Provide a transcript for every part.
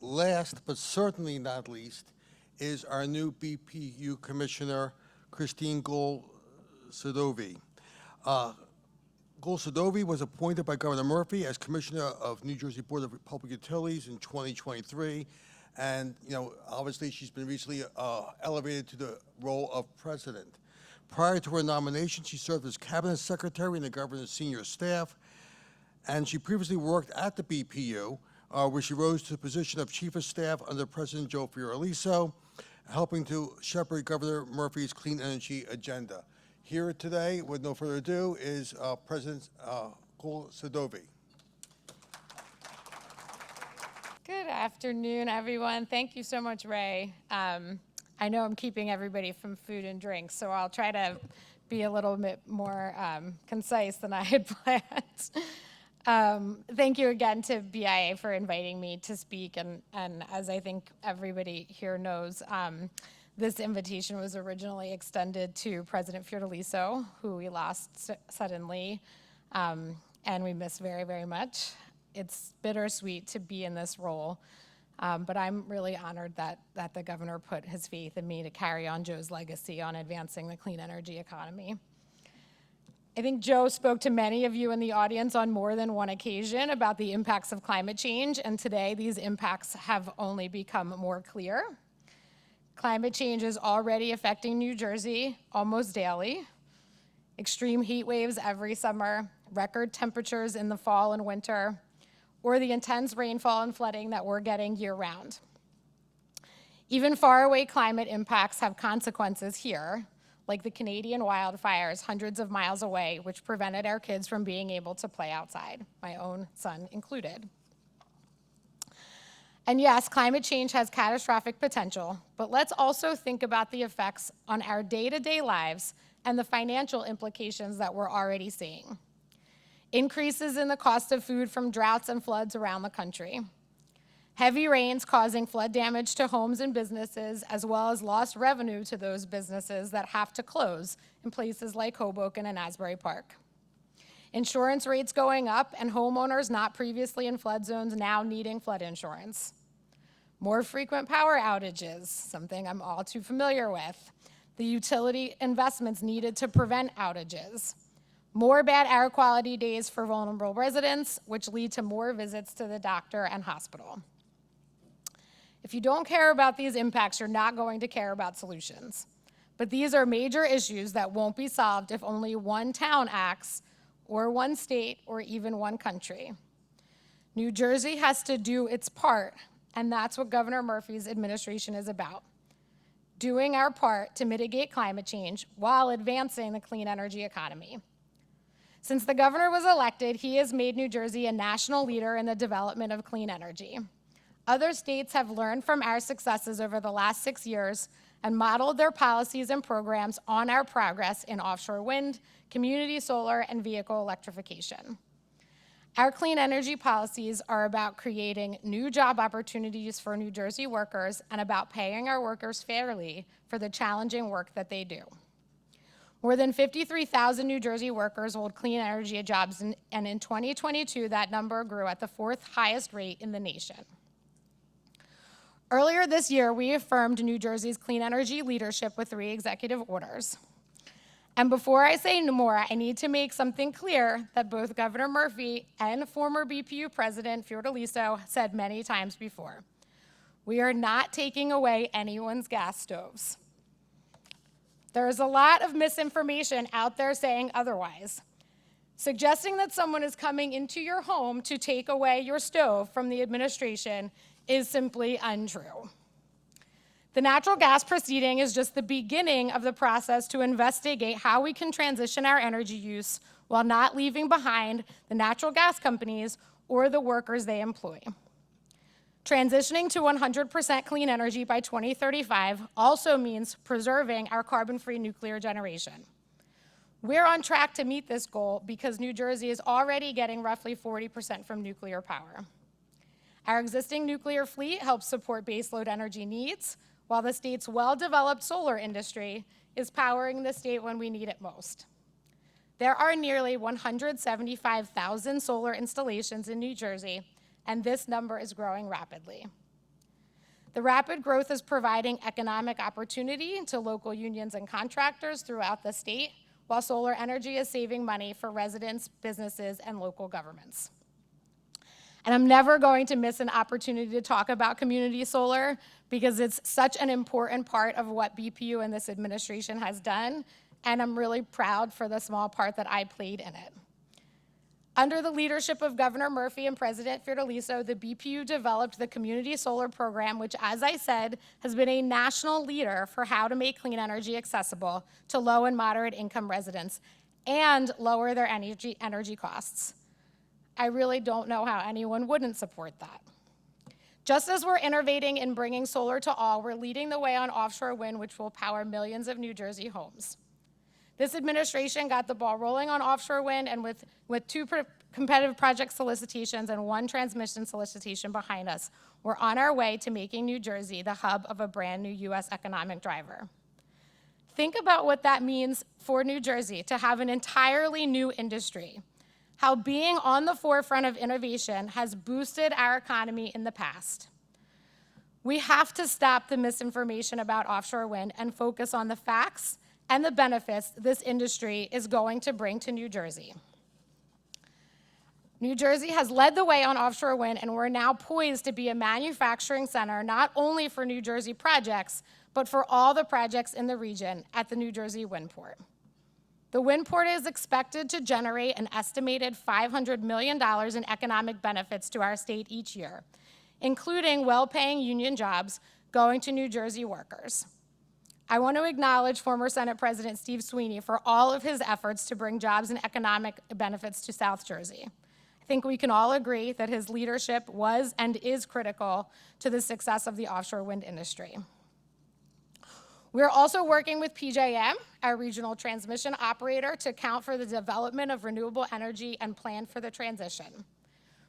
last but certainly not least is our new BPU Commissioner, Christine Guhl-Sadovy. Guhl-Sadovy was appointed by Governor Murphy as Commissioner of New Jersey Board of Public Utilities in 2023. And, obviously she's been recently elevated to the role of President. Prior to her nomination, she served as Cabinet Secretary in the Governor's senior staff, and she previously worked at the BPU, where she rose to the position of Chief of Staff under President Joe Fioraliso, helping to shepherd Governor Murphy's clean energy agenda. Here today, with no further ado, is President Guhl-Sadovy. Good afternoon, everyone. Thank you so much, Ray. I know I'm keeping everybody from food and drinks, so I'll try to be a little bit more concise than I had planned. Thank you again to BIA for inviting me to speak, and as I think everybody here knows, this invitation was originally extended to President Fioraliso, who we lost suddenly, and we miss very, very much. It's bittersweet to be in this role, but I'm really honored that the governor put his faith in me to carry on Joe's legacy on advancing the clean energy economy. I think Joe spoke to many of you in the audience on more than one occasion about the impacts of climate change, and today these impacts have only become more clear. Climate change is already affecting New Jersey almost daily. Extreme heat waves every summer, record temperatures in the fall and winter, or the intense rainfall and flooding that we're getting year-round. Even faraway climate impacts have consequences here, like the Canadian wildfires hundreds of miles away, which prevented our kids from being able to play outside, my own son included. And yes, climate change has catastrophic potential, but let's also think about the effects on our day-to-day lives and the financial implications that we're already seeing. Increases in the cost of food from droughts and floods around the country. Heavy rains causing flood damage to homes and businesses, as well as lost revenue to those businesses that have to close in places like Hoboken and Asbury Park. Insurance rates going up and homeowners not previously in flood zones now needing flood insurance. More frequent power outages, something I'm all too familiar with. The utility investments needed to prevent outages. More bad air quality days for vulnerable residents, which lead to more visits to the doctor and hospital. If you don't care about these impacts, you're not going to care about solutions. But these are major issues that won't be solved if only one town acts, or one state, or even one country. New Jersey has to do its part, and that's what Governor Murphy's administration is about. Doing our part to mitigate climate change while advancing the clean energy economy. Since the governor was elected, he has made New Jersey a national leader in the development of clean energy. Other states have learned from our successes over the last 6 years and modeled their policies and programs on our progress in offshore wind, community solar, and vehicle electrification. Our clean energy policies are about creating new job opportunities for New Jersey workers and about paying our workers fairly for the challenging work that they do. More than 53,000 New Jersey workers hold clean energy jobs, and in 2022, that number grew at the 4th highest rate in the nation. Earlier this year, we affirmed New Jersey's clean energy leadership with 3 executive orders. And before I say more, I need to make something clear that both Governor Murphy and former BPU President Fioraliso said many times before. We are not taking away anyone's gas stoves. There is a lot of misinformation out there saying otherwise. Suggesting that someone is coming into your home to take away your stove from the administration is simply untrue. The natural gas proceeding is just the beginning of the process to investigate how we can transition our energy use while not leaving behind the natural gas companies or the workers they employ. Transitioning to 100% clean energy by 2035 also means preserving our carbon-free nuclear generation. We're on track to meet this goal because New Jersey is already getting roughly 40% from nuclear power. Our existing nuclear fleet helps support baseload energy needs, while the state's well-developed solar industry is powering the state when we need it most. There are nearly 175,000 solar installations in New Jersey, and this number is growing rapidly. The rapid growth is providing economic opportunity to local unions and contractors throughout the state, while solar energy is saving money for residents, businesses, and local governments. And I'm never going to miss an opportunity to talk about community solar because it's such an important part of what BPU and this administration has done, and I'm really proud for the small part that I played in it. Under the leadership of Governor Murphy and President Fiordaliso, the BPU developed the Community Solar Program, which, as I said, has been a national leader for how to make clean energy accessible to low and moderate income residents and lower their energy costs. I really don't know how anyone wouldn't support that. Just as we're innovating in bringing solar to all, we're leading the way on offshore wind, which will power millions of New Jersey homes. This administration got the ball rolling on offshore wind, and with two competitive project solicitations and one transmission solicitation behind us, we're on our way to making New Jersey the hub of a brand new U.S. economic driver. Think about what that means for New Jersey to have an entirely new industry, how being on the forefront of innovation has boosted our economy in the past. We have to stop the misinformation about offshore wind and focus on the facts and the benefits this industry is going to bring to New Jersey. New Jersey has led the way on offshore wind, and we're now poised to be a manufacturing center not only for New Jersey projects, but for all the projects in the region at the New Jersey wind port. The wind port is expected to generate an estimated $500 million in economic benefits to our state each year, including well-paying union jobs going to New Jersey workers. I want to acknowledge former Senate President Steve Sweeney for all of his efforts to bring jobs and economic benefits to South Jersey. I think we can all agree that his leadership was and is critical to the success of the offshore wind industry. We're also working with PJM, our regional transmission operator, to account for the development of renewable energy and plan for the transition.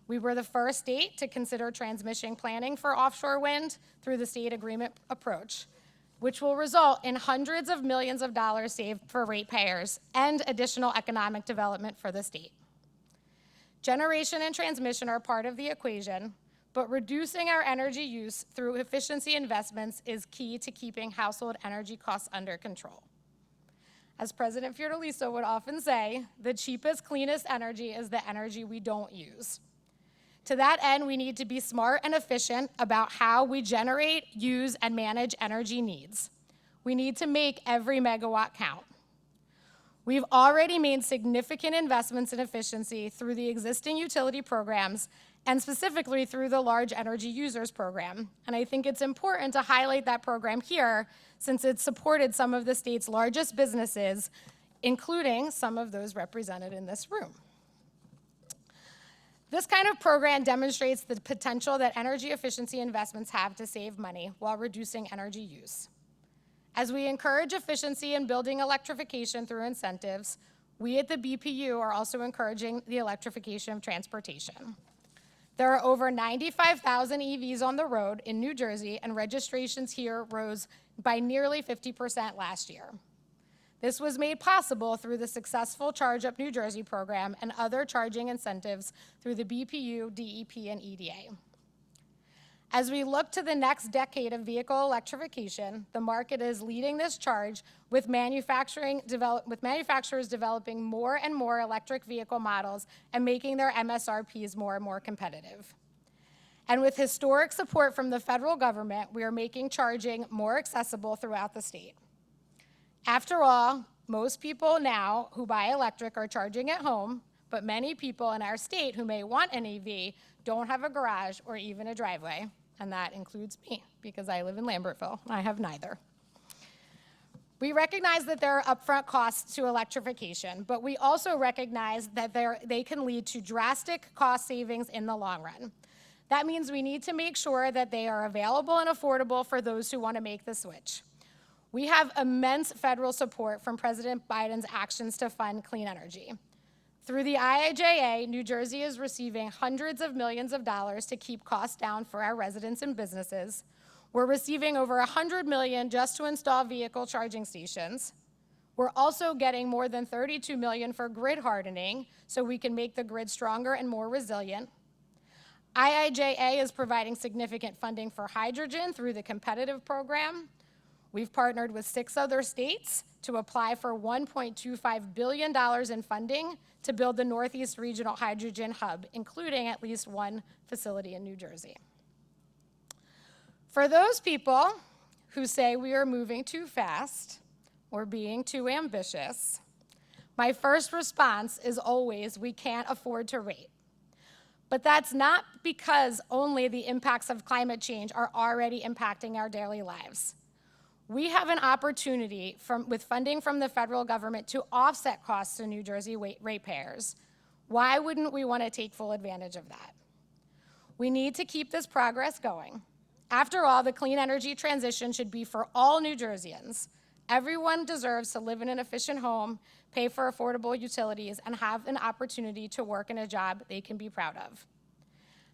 We were the first state to consider transmission planning for offshore wind through the state agreement approach, which will result in hundreds of millions of dollars saved for ratepayers and additional economic development for the state. Generation and transmission are part of the equation, but reducing our energy use through efficiency investments is key to keeping household energy costs under control. As President Fiordaliso would often say, the cheapest, cleanest energy is the energy we don't use. To that end, we need to be smart and efficient about how we generate, use, and manage energy needs. We need to make every megawatt count. We've already made significant investments in efficiency through the existing utility programs and specifically through the Large Energy Users Program. And I think it's important to highlight that program here since it supported some of the state's largest businesses, including some of those represented in this room. This kind of program demonstrates the potential that energy efficiency investments have to save money while reducing energy use. As we encourage efficiency in building electrification through incentives, we at the BPU are also encouraging the electrification of transportation. There are over 95,000 EVs on the road in New Jersey, and registrations here rose by nearly 50% last year. This was made possible through the successful Charge Up New Jersey program and other charging incentives through the BPU, DEP, and EDA. As we look to the next decade of vehicle electrification, the market is leading this charge with manufacturers developing more and more electric vehicle models and making their MSRPs more and more competitive. And with historic support from the federal government, we are making charging more accessible throughout the state. After all, most people now who buy electric are charging at home, but many people in our state who may want an EV don't have a garage or even a driveway, and that includes me because I live in Lambertville. I have neither. We recognize that there are upfront costs to electrification, but we also recognize that they can lead to drastic cost savings in the long run. That means we need to make sure that they are available and affordable for those who want to make the switch. We have immense federal support from President Biden's actions to fund clean energy. Through the IIJA, New Jersey is receiving hundreds of millions of dollars to keep costs down for our residents and businesses. We're receiving over $100 million just to install vehicle charging stations. We're also getting more than $32 million for grid hardening so we can make the grid stronger and more resilient. IIJA is providing significant funding for hydrogen through the competitive program. We've partnered with 6 other states to apply for $1.25 billion in funding to build the Northeast Regional Hydrogen Hub, including at least one facility in New Jersey. For those people who say we are moving too fast or being too ambitious, my first response is always, we can't afford to wait. But that's not because only the impacts of climate change are already impacting our daily lives. We have an opportunity with funding from the federal government to offset costs to New Jersey ratepayers. Why wouldn't we want to take full advantage of that? We need to keep this progress going. After all, the clean energy transition should be for all New Jerseyans. Everyone deserves to live in an efficient home, pay for affordable utilities, and have an opportunity to work in a job they can be proud of.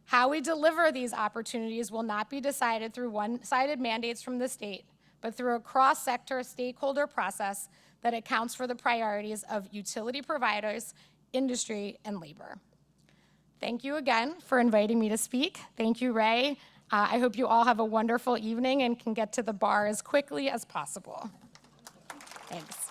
How we deliver these opportunities will not be decided through one-sided mandates from the state, but through a cross-sector stakeholder process that accounts for the priorities of utility providers, industry, and labor. Thank you again for inviting me to speak. Thank you, Ray. I hope you all have a wonderful evening and can get to the bar as quickly as possible. Thanks.